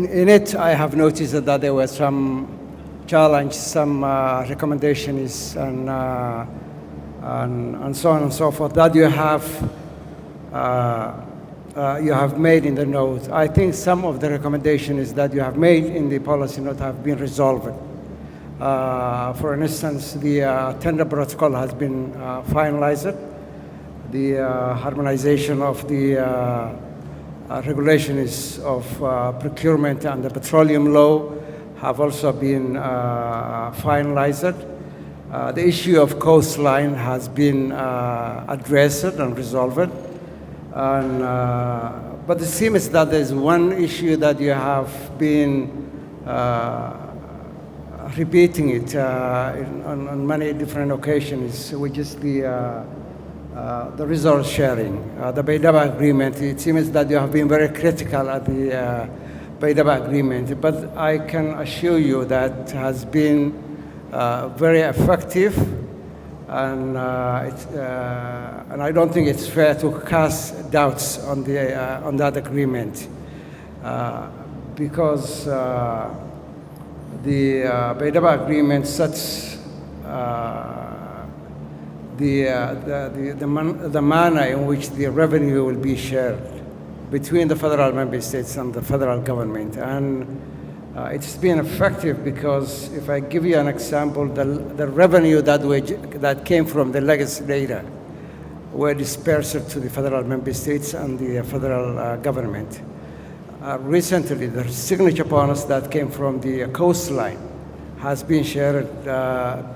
In it, I have noticed that there were some challenge, some recommendations, and so on and so forth that you have made in the note. I think some of the recommendations that you have made in the policy note have been resolved. For instance, the tender protocol has been finalized. The harmonization of the regulations of procurement and the petroleum law have also been finalized. The issue of coastline has been addressed and resolved. But it seems that there's one issue that you have been repeating it on many different occasions, which is the resource sharing, the Baydhaba Agreement. It seems that you have been very critical at the Baydhaba Agreement, but I can assure you that it has been very effective, and I don't think it's fair to cast doubts on that agreement because the Baydhaba Agreement sets the manner in which the revenue will be shared between the federal member states and the federal government. And it's been effective because if I give you an example, the revenue that came from the legislator were dispersed to the federal member states and the federal government. Recently, the signature bonus that came from the coastline has been shared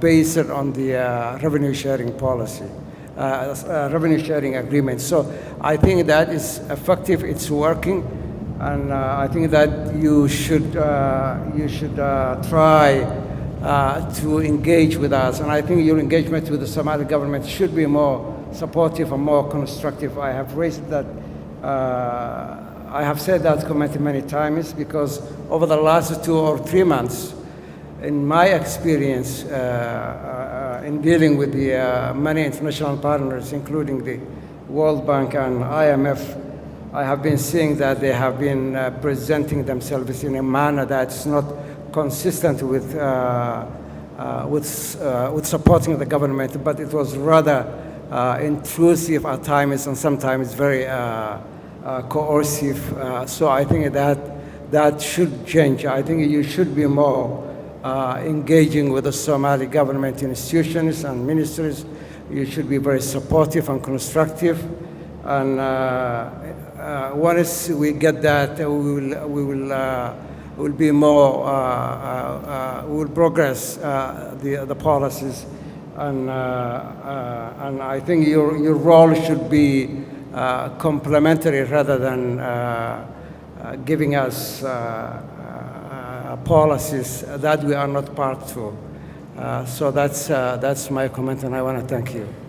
based on the revenue sharing policy, revenue sharing agreement. So I think that is effective, it's working, and I think that you should try to engage with us. And I think your engagement with the Somali government should be more supportive and more constructive. I have raised that, I have said that comment many times because over the last 2 or 3 months, in my experience in dealing with the many international partners, including the World Bank and IMF, I have been seeing that they have been presenting themselves in a manner that's not consistent with supporting the government, but it was rather intrusive at times and sometimes very coercive. So I think that should change. I think you should be more engaging with the Somali government institutions and ministries. You should be very supportive and constructive. And once we get that, we will be more, we will progress the policies. And I think your role should be complementary rather than giving us policies that we are not part of. So that's my comment, and I want to thank you.